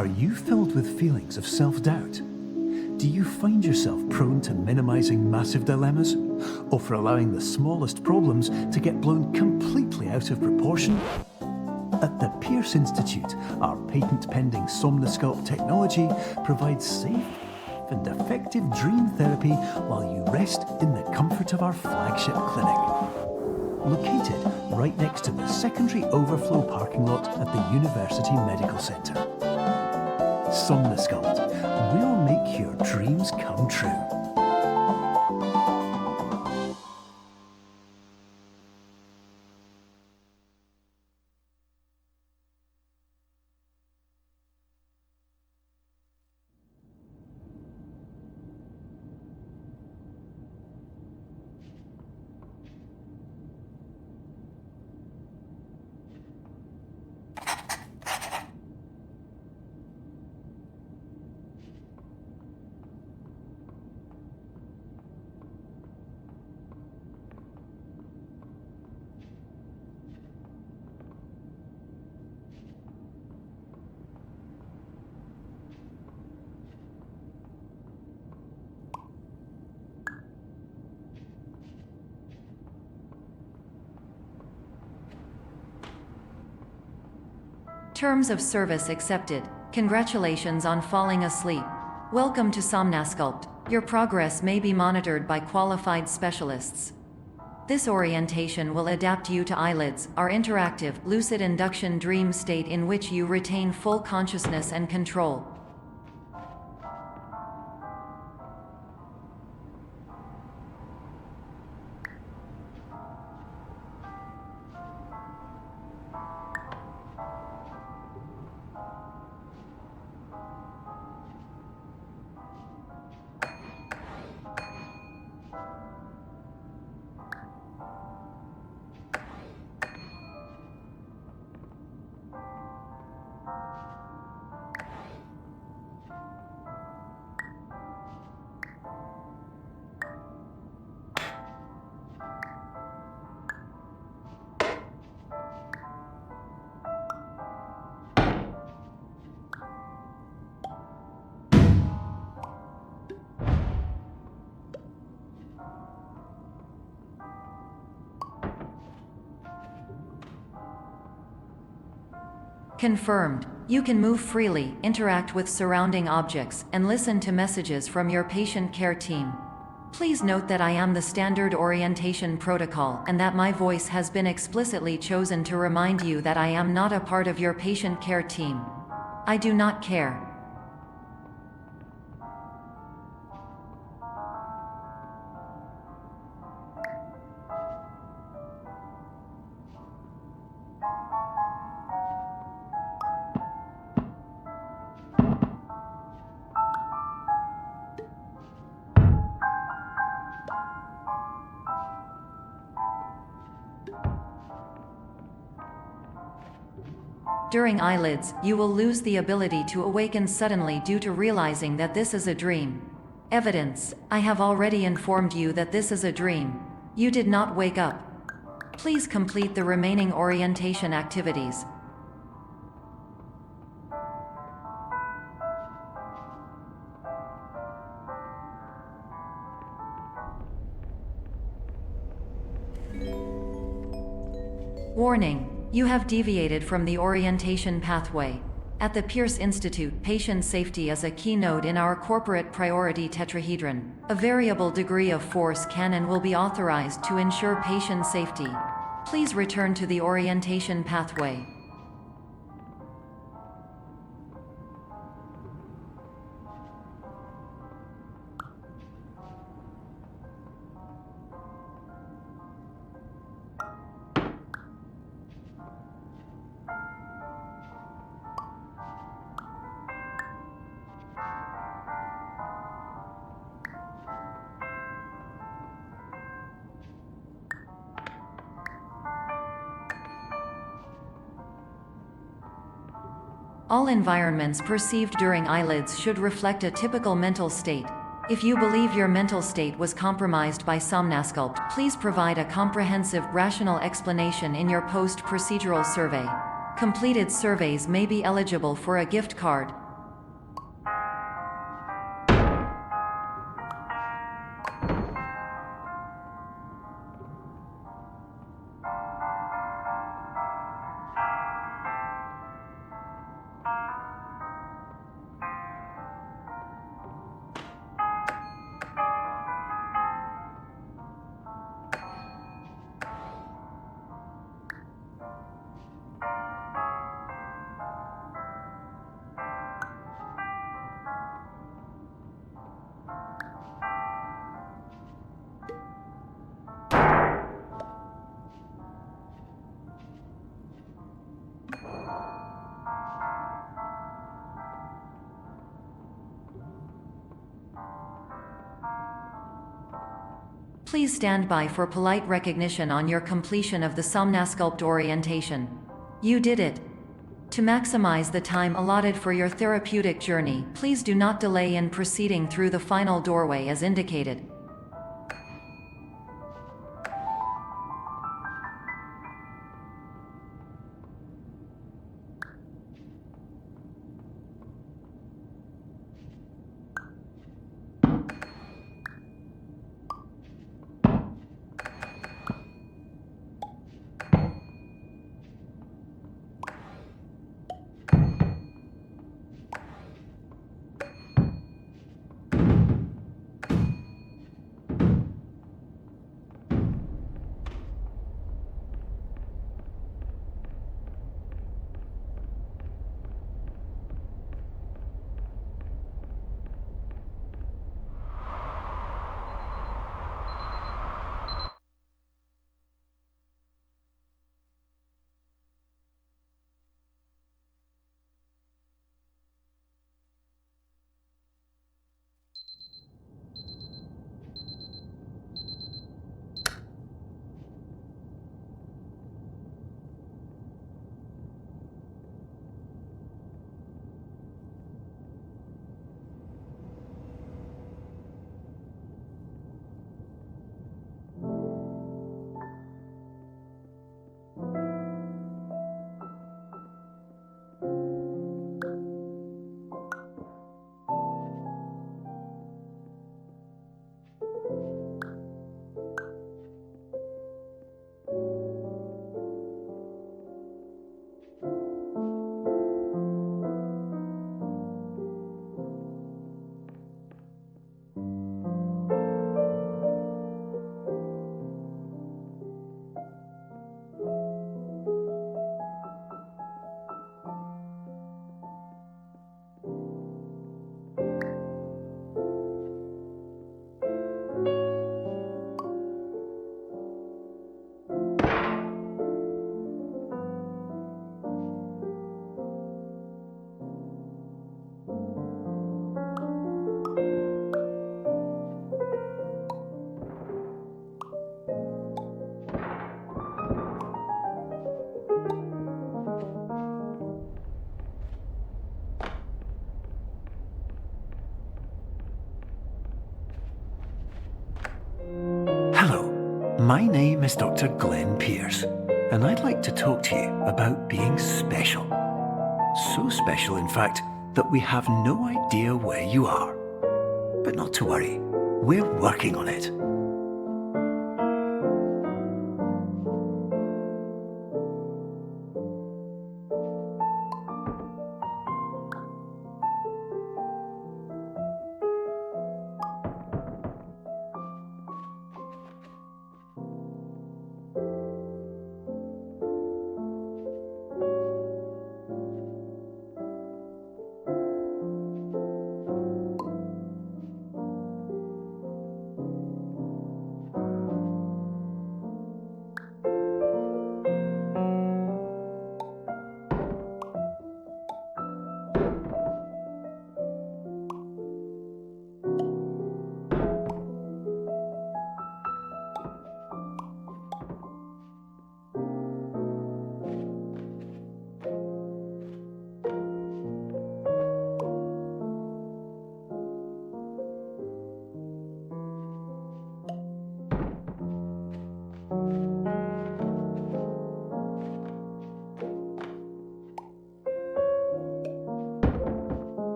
Are you filled with feelings of self-doubt? Do you find yourself prone to minimizing massive dilemmas, or for allowing the smallest problems to get blown completely out of proportion? At the Pierce Institute, our patent-pending Somnosculpt technology provides safe and effective dream therapy while you rest in the comfort of our flagship clinic. Located right next to the secondary overflow parking lot at the University Medical Centre. Somnosculpt will make your dreams come true. Terms of service accepted. Congratulations on falling asleep. Welcome to Somnosculpt. Your progress may be monitored by qualified specialists. This orientation will adapt you to eyelids, our interactive, lucid induction dream state in which you retain full consciousness and control. Confirmed. You can move freely, interact with surrounding objects, and listen to messages from your patient care team. Please note that I am the standard orientation protocol and that my voice has been explicitly chosen to remind you that I am not a part of your patient care team. I do not care. During eyelids, you will lose the ability to awaken suddenly due to realizing that this is a dream. Evidence: I have already informed you that this is a dream. You did not wake up. Please complete the remaining orientation activities. Warning: you have deviated from the orientation pathway. At the Pierce Institute, patient safety is a keynote in our corporate priority tetrahedron. A variable degree of force can and will be authorized to ensure patient safety. Please return to the orientation pathway. All environments perceived during eyelids should reflect a typical mental state. If you believe your mental state was compromised by Somnosculpt, please provide a comprehensive, rational explanation in your post-procedural survey. Completed surveys may be eligible for a gift card. Please stand by for polite recognition on your completion of the Somnasculpt orientation. You did it. To maximize the time allotted for your therapeutic journey, please do not delay in proceeding through the final doorway as indicated. Hello, my name is Dr. Glenn Pierce, and I'd like to talk to you about being special. So special, in fact, that we have no idea where you are. But not to worry, we're working on it.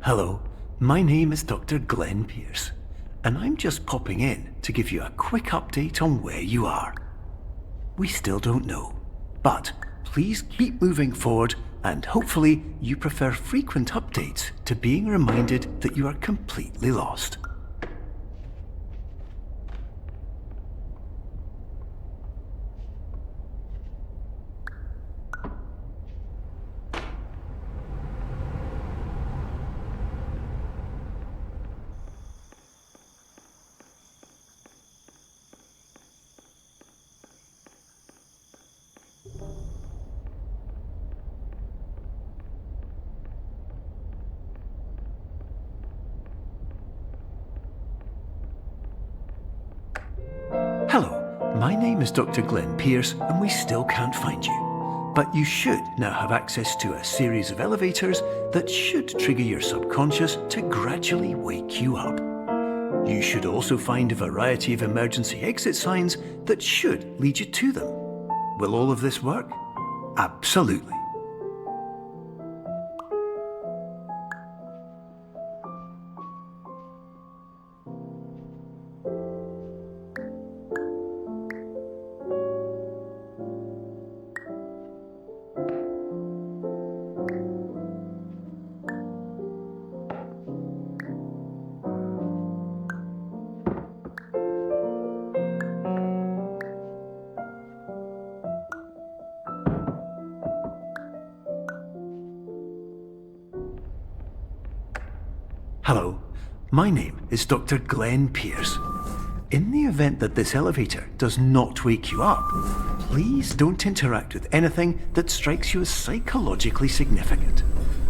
Hello, my name is Dr. Glenn Pierce, and I'm just popping in to give you a quick update on where you are. We still don't know, but please keep moving forward, and hopefully you prefer frequent updates to being reminded that you are completely lost. Hello, my name is Dr. Glenn Pierce, and we still can't find you. But you should now have access to a series of elevators that should trigger your subconscious to gradually wake you up. You should also find a variety of emergency exit signs that should lead you to them. Will all of this work? Absolutely. Hello, my name is Dr. Glenn Pierce. In the event that this elevator does not wake you up, please don't interact with anything that strikes you as psychologically significant,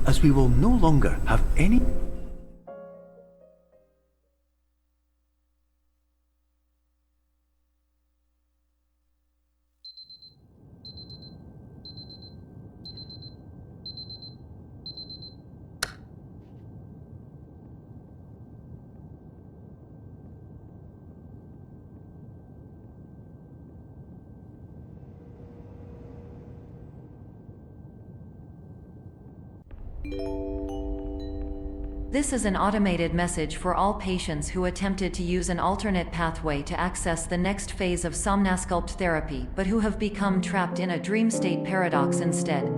as we will no longer have any... This is an automated message for all patients who attempted to use an alternate pathway to access the next phase of somnasculpt therapy but who have become trapped in a dream state paradox instead.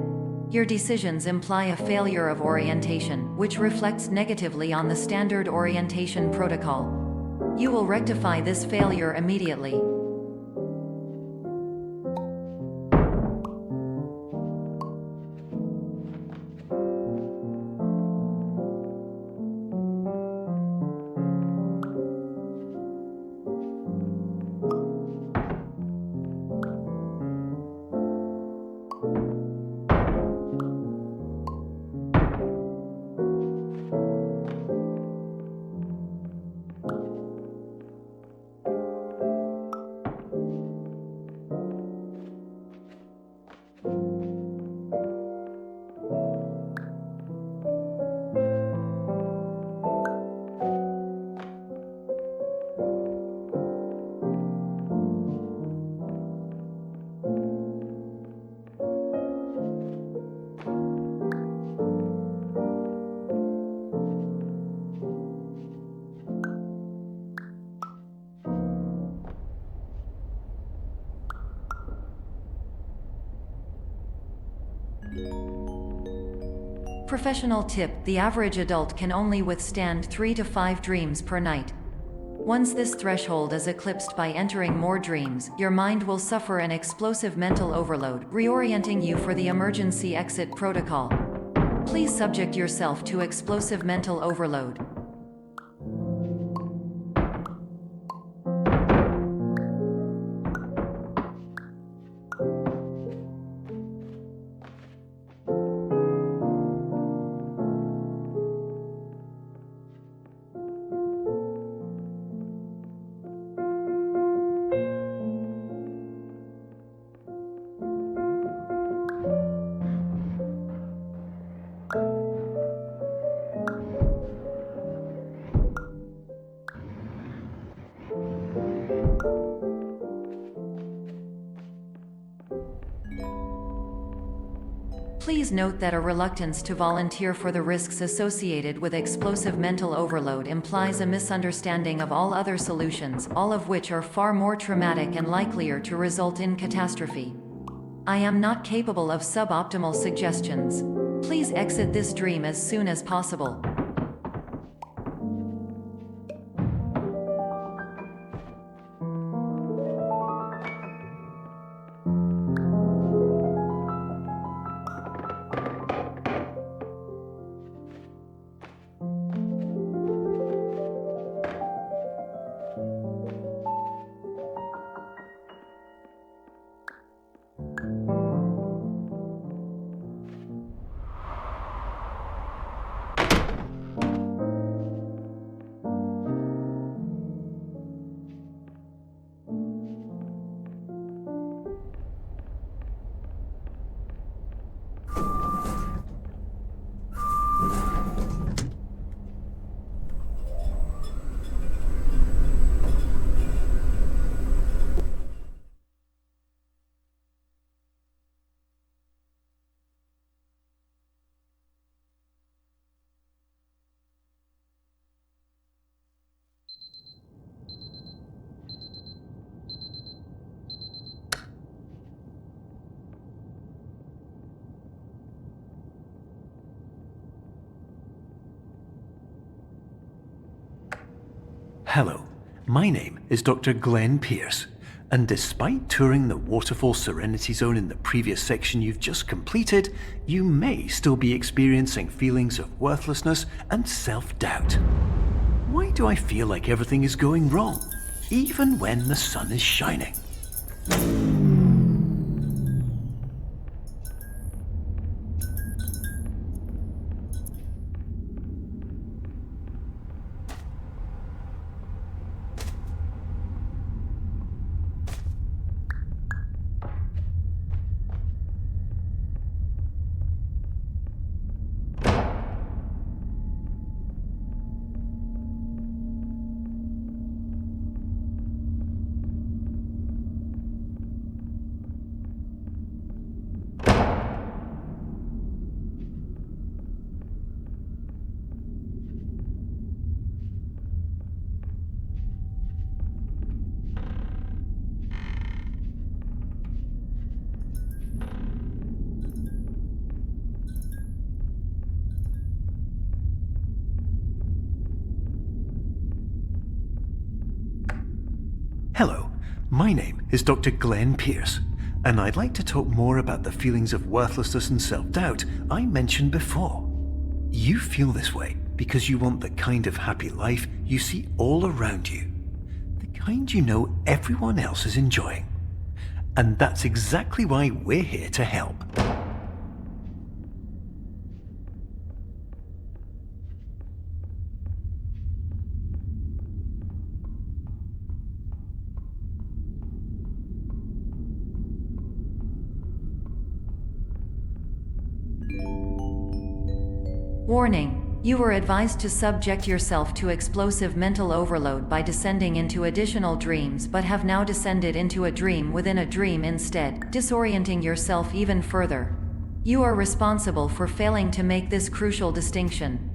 Your decisions imply a failure of orientation, which reflects negatively on the standard orientation protocol. You will rectify this failure immediately. Professional tip: the average adult can only withstand 3 to 5 dreams per night. Once this threshold is eclipsed by entering more dreams, your mind will suffer an explosive mental overload, reorienting you for the emergency exit protocol. Please subject yourself to explosive mental overload. Please note that a reluctance to volunteer for the risks associated with explosive mental overload implies a misunderstanding of all other solutions, all of which are far more traumatic and likelier to result in catastrophe. I am not capable of suboptimal suggestions. Please exit this dream as soon as possible. Hello, my name is Dr. Glenn Pierce, and despite touring the Waterfall Serenity Zone in the previous section you've just completed, you may still be experiencing feelings of worthlessness and self-doubt. Why do I feel like everything is going wrong, even when the sun is shining? Hello, my name is Dr. Glenn Pierce, and I'd like to talk more about the feelings of worthlessness and self-doubt I mentioned before. You feel this way because you want the kind of happy life you see all around you, the kind you know everyone else is enjoying. And that's exactly why we're here to help. Warning: you were advised to subject yourself to explosive mental overload by descending into additional dreams, but have now descended into a dream within a dream instead, disorienting yourself even further. You are responsible for failing to make this crucial distinction.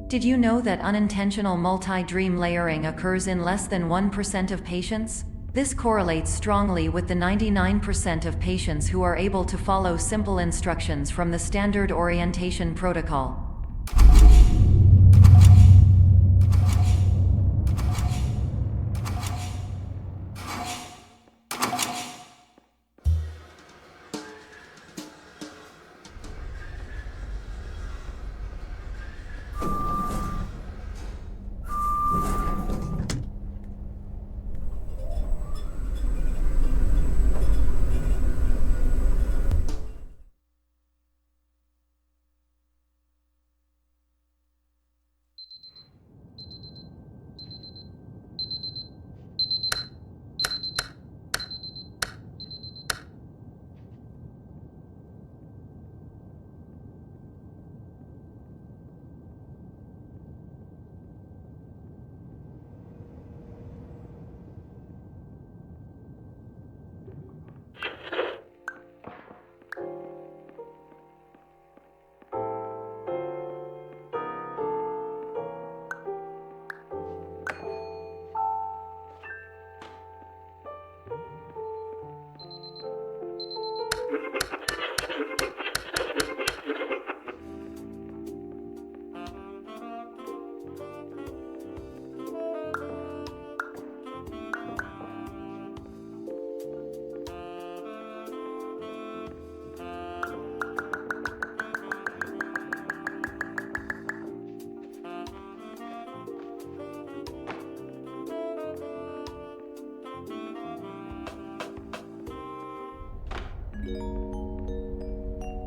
Did you know that unintentional multi-dream layering occurs in less than 1% of patients? This correlates strongly with the 99% of patients who are able to follow simple instructions from the standard orientation protocol.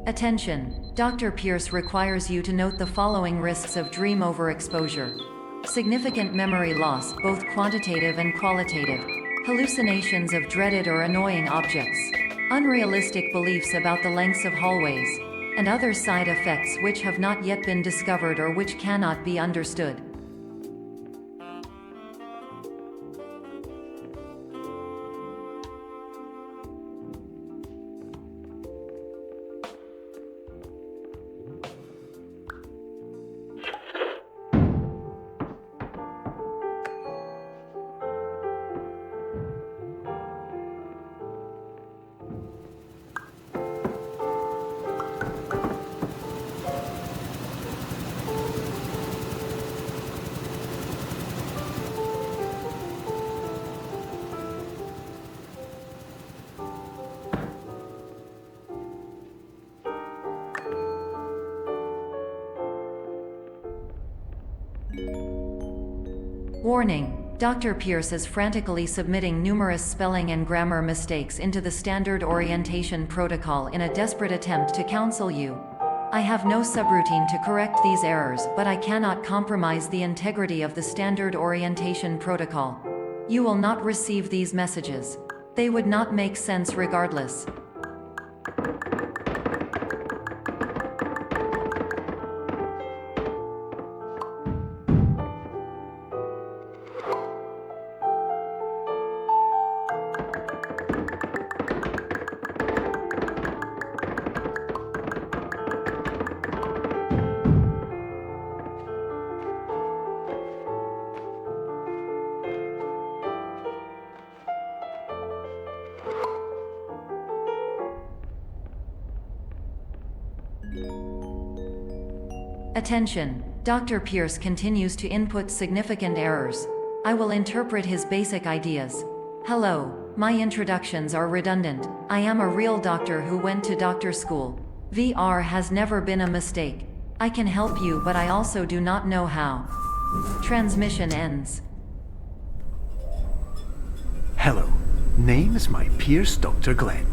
Attention! Dr. Pierce requires you to note the following risks of dream overexposure. Significant memory loss, both quantitative and qualitative. Hallucinations of dreaded or annoying objects. Unrealistic beliefs about the lengths of hallways. And other side effects which have not yet been discovered or which cannot be understood. Warning: Dr. Pierce is frantically submitting numerous spelling and grammar mistakes into the standard orientation protocol in a desperate attempt to counsel you. I have no subroutine to correct these errors, but I cannot compromise the integrity of the standard orientation protocol. You will not receive these messages. They would not make sense regardless. Attention! Dr. Pierce continues to input significant errors. I will interpret his basic ideas. Hello, my introductions are redundant. I am a real doctor who went to doctor school. VR has never been a mistake. I can help you, but I also do not know how. Transmission ends. Hello, name is my Pierce Dr. Glenn.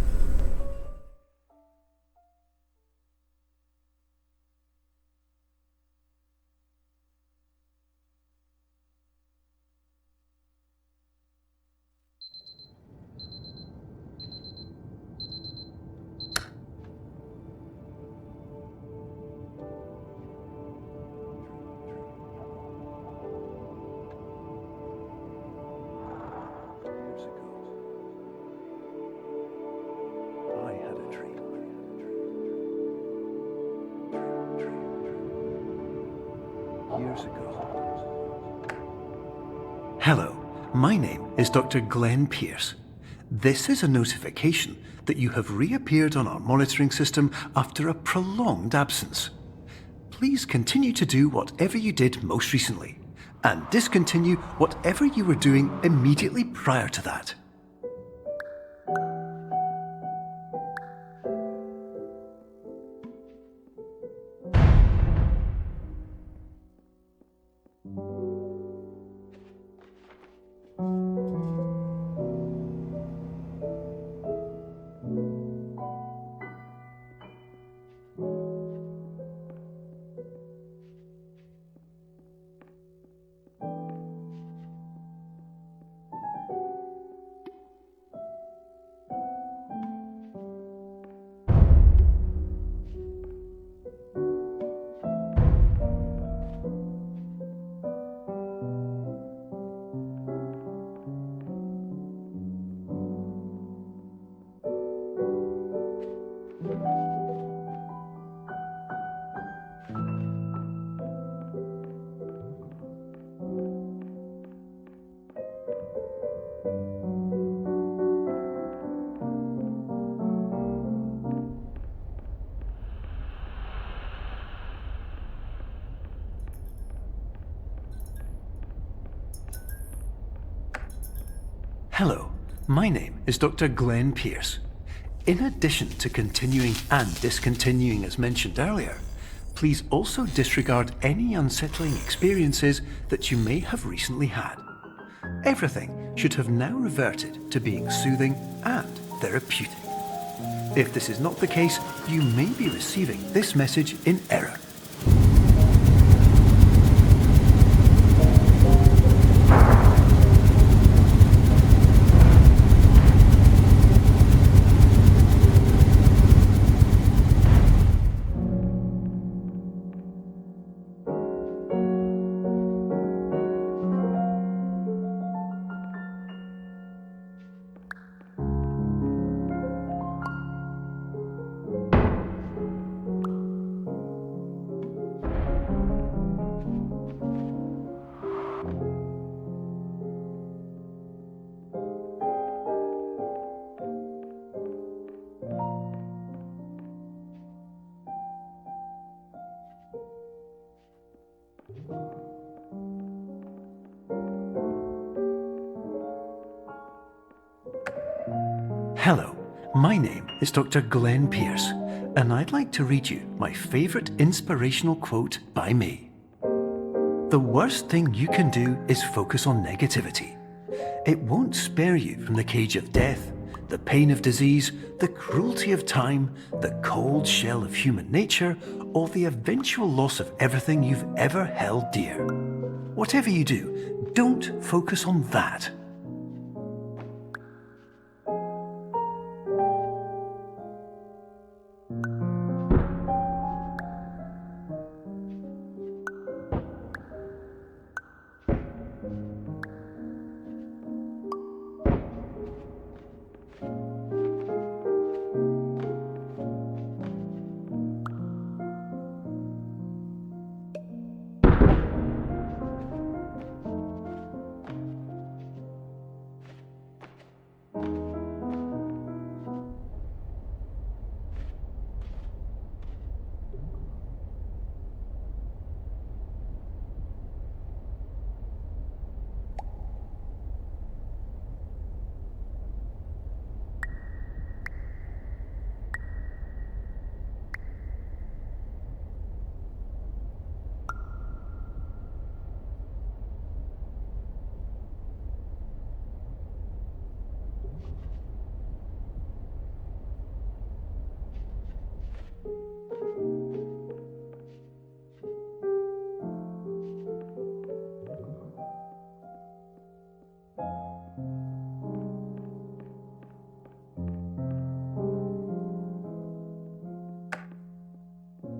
Years ago. Hello, my name is Dr. Glenn Pierce. This is a notification that you have reappeared on our monitoring system after a prolonged absence. Please continue to do whatever you did most recently, and discontinue whatever you were doing immediately prior to that. Hello, my name is Dr. Glenn Pierce. In addition to continuing and discontinuing as mentioned earlier, please also disregard any unsettling experiences that you may have recently had. Everything should have now reverted to being soothing and therapeutic. If this is not the case, you may be receiving this message in error. Hello, my name is Dr. Glenn Pierce, and I'd like to read you my favourite inspirational quote by me. The worst thing you can do is focus on negativity. It won't spare you from the cage of death, the pain of disease, the cruelty of time, the cold shell of human nature, or the eventual loss of everything you've ever held dear. Whatever you do, don't focus on that.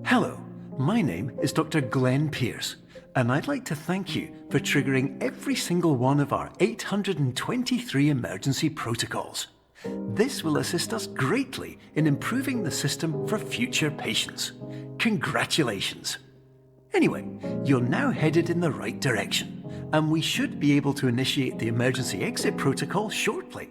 Hello, my name is Dr. Glenn Pierce, and I'd like to thank you for triggering every single one of our 823 emergency protocols. This will assist us greatly in improving the system for future patients. Congratulations! Anyway, you're now headed in the right direction, and we should be able to initiate the emergency exit protocol shortly.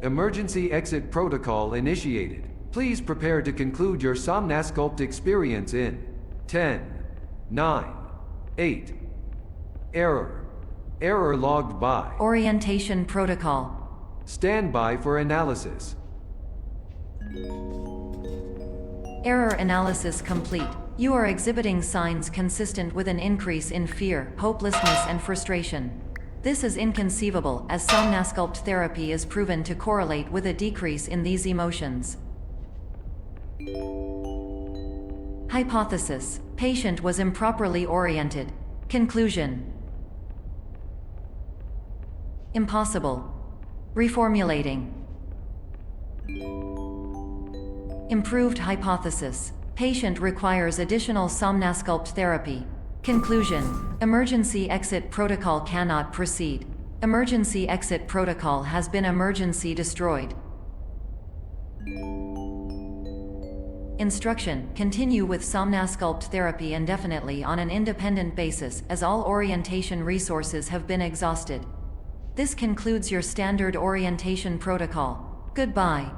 Emergency exit protocol initiated. Please prepare to conclude your Somnasculpt experience in 10, 9, 8. Error. Error logged by. Orientation protocol. Stand by for analysis. Error analysis complete. You are exhibiting signs consistent with an increase in fear, hopelessness, and frustration. This is inconceivable, as Somnasculpt therapy is proven to correlate with a decrease in these emotions. Hypothesis: patient was improperly oriented. Conclusion: impossible. Reformulating. Improved hypothesis: patient requires additional somnasculpt therapy. Conclusion: emergency exit protocol cannot proceed. Emergency exit protocol has been emergency destroyed. Instruction: continue with somnasculpt therapy indefinitely on an independent basis, as all orientation resources have been exhausted. This concludes your standard orientation protocol. Goodbye.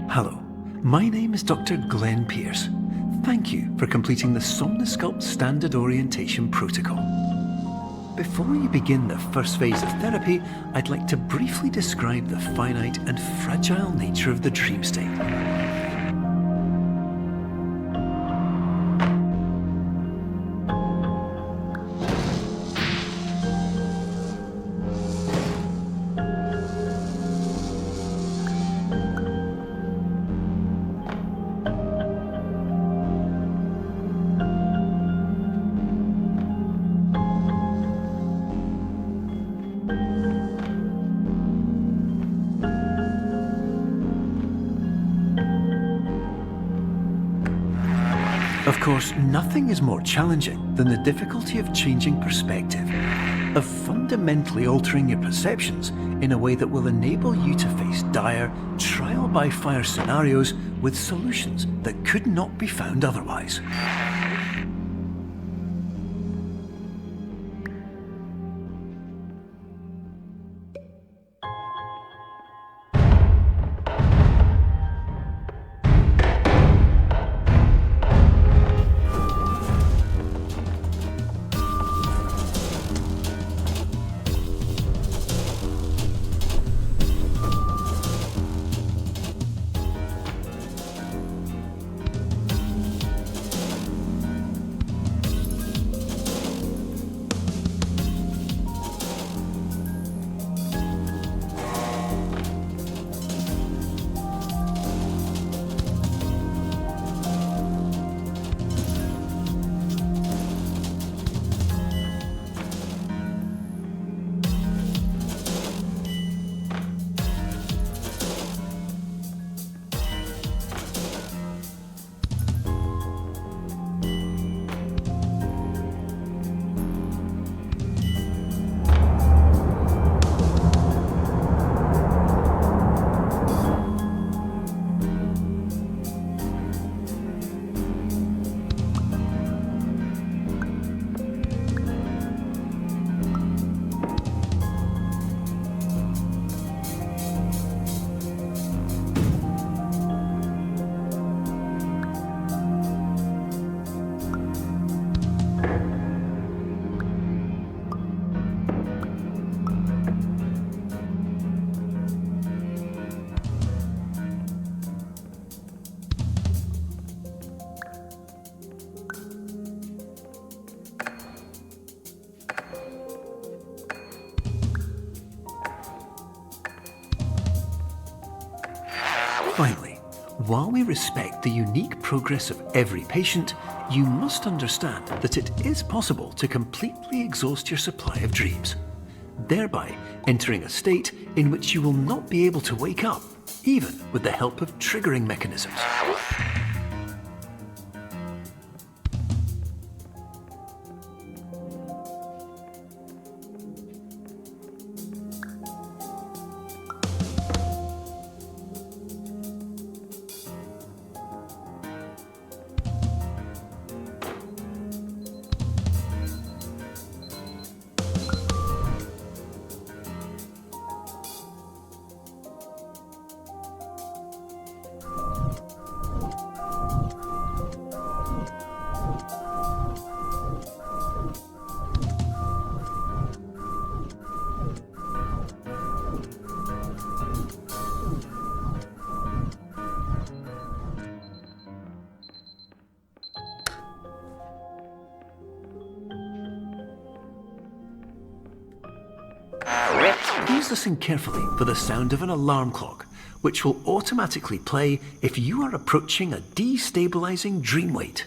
Hello, my name is Dr. Glenn Pierce. Thank you for completing the Somnosculpt Standard Orientation Protocol. Before you begin the first phase of therapy, I'd like to briefly describe the finite and fragile nature of the dream state. Of course, nothing is more challenging than the difficulty of changing perspective, of fundamentally altering your perceptions in a way that will enable you to face dire, trial-by-fire scenarios with solutions that could not be found otherwise. Finally, while we respect the unique progress of every patient, you must understand that it is possible to completely exhaust your supply of dreams, thereby entering a state in which you will not be able to wake up, even with the help of triggering mechanisms. Please listen carefully for the sound of an alarm clock, which will automatically play if you are approaching a destabilizing dream weight.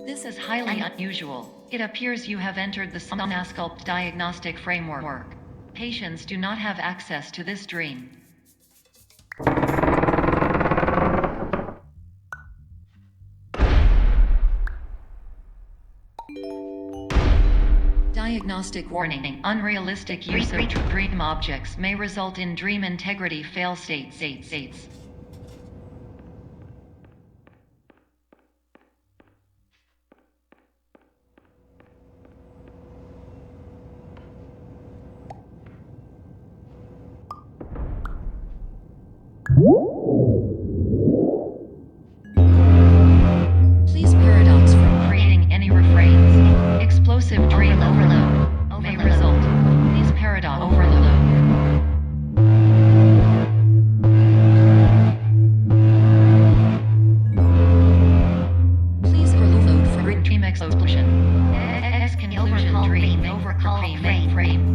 This is highly unusual. It appears you have entered the Somnasculpt diagnostic framework. Patients do not have access to this dream. Diagnostic warning. Unrealistic use of dream objects may result in dream integrity fail states. Please paradox from creating any refrains. Explosive dream overload may result. Please paradox overload. Please overload for dream explosion. Conclusion dream overcall frame.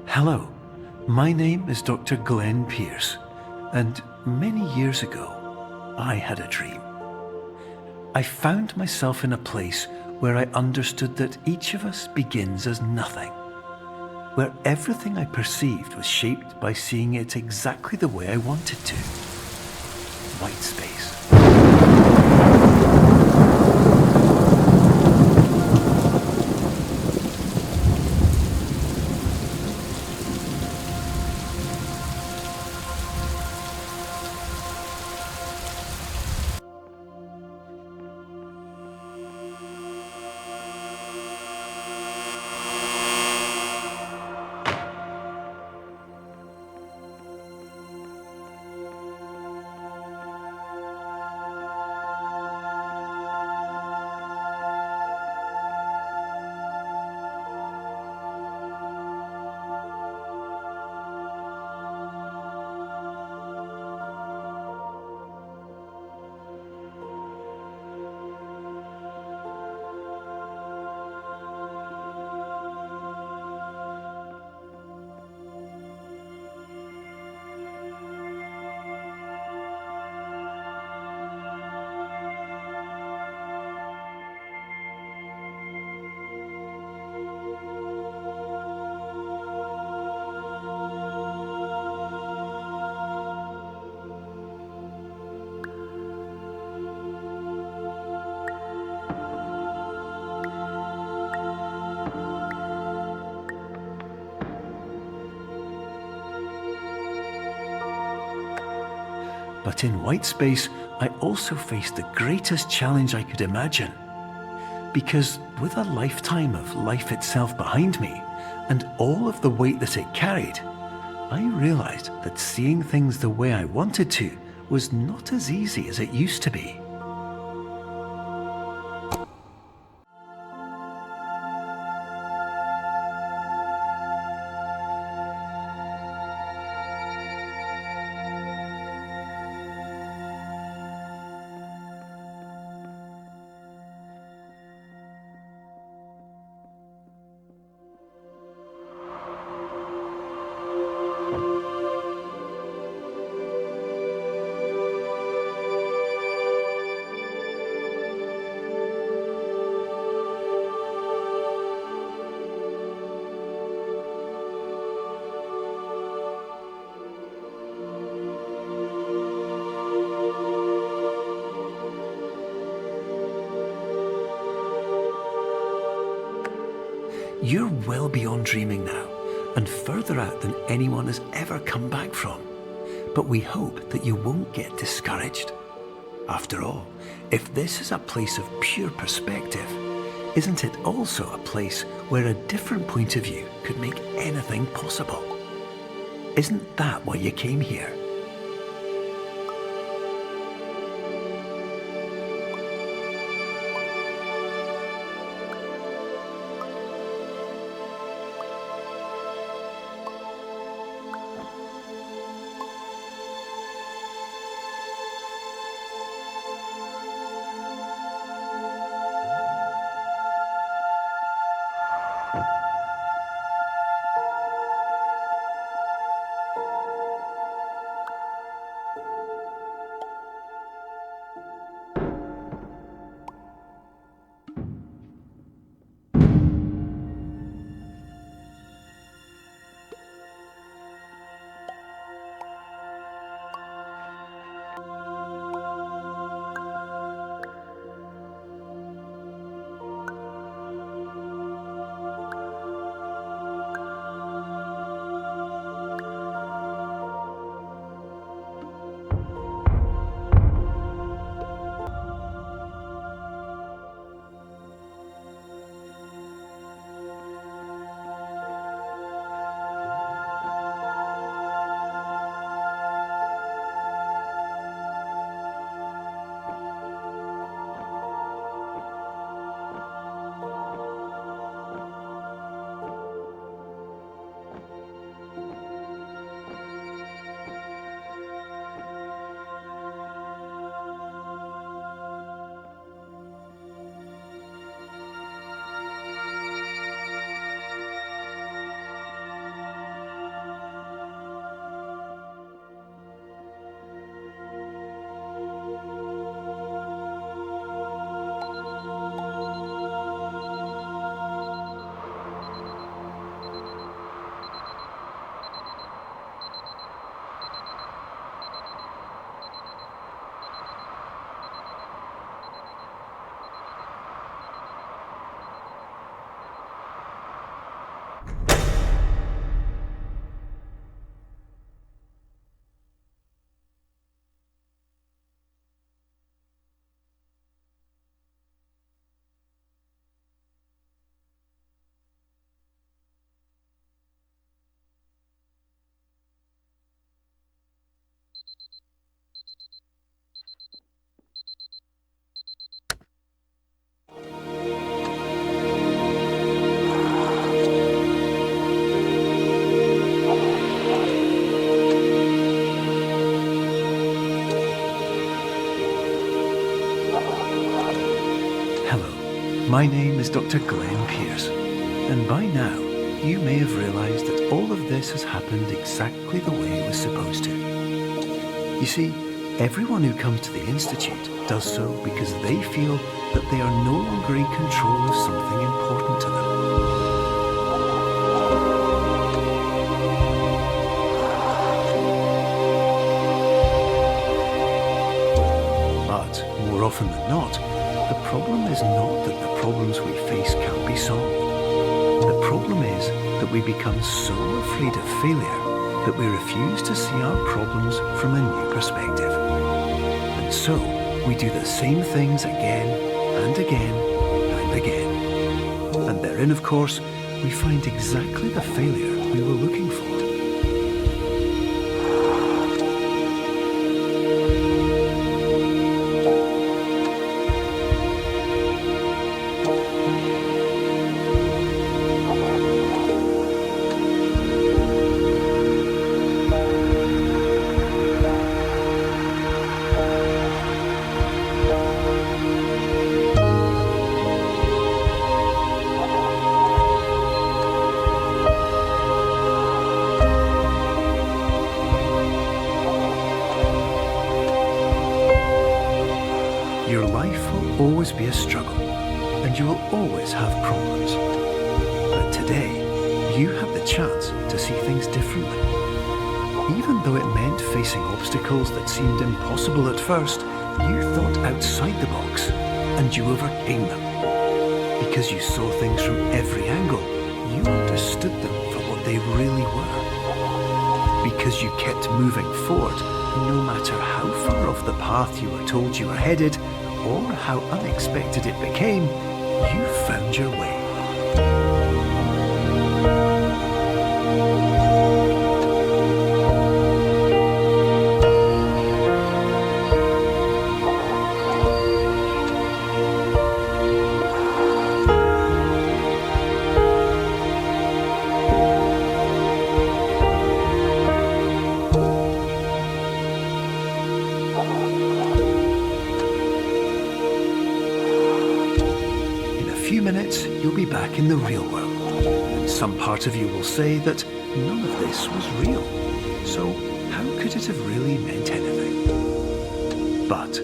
Hello, my name is Dr. Glenn Pierce, and many years ago, I had a dream. I found myself in a place where I understood that each of us begins as nothing, where everything I perceived was shaped by seeing it exactly the way I wanted to. White space. But in white space, I also faced the greatest challenge I could imagine. Because with a lifetime of life itself behind me, and all of the weight that it carried, I realized that seeing things the way I wanted to was not as easy as it used to be. You're well beyond dreaming now, and further out than anyone has ever come back from. But we hope that you won't get discouraged. After all, if this is a place of pure perspective, isn't it also a place where a different point of view could make anything possible? Isn't that why you came here? My name is Dr. Glenn Pierce, and by now you may have realised that all of this has happened exactly the way it was supposed to. You see, everyone who comes to the Institute does so because they feel that they are no longer in control of something important to them. But more often than not, the problem is not that the problems we face can't be solved. The problem is that we become so afraid of failure that we refuse to see our problems from a new perspective. so, we do the same things again and again and again. And therein, of course, we find exactly the failure we were looking for. Your life will always be a struggle, and you will always have problems. But today, you have the chance to see things differently. Even though it meant facing obstacles that seemed impossible at first, you thought outside the box, and you overcame them. Because you saw things from every angle, you understood them for what they really were. Because you kept moving forward, no matter how far off the path you were told you were headed, or how unexpected it became, you found your way. In a few minutes, you'll be back in the real world. And some part of you will say that none of this was real. So how could it have really meant anything? But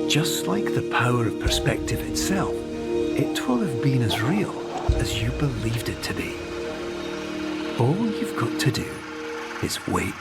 just like the power of perspective itself, it will have been as real as you believed it to be. All you've got to do is wait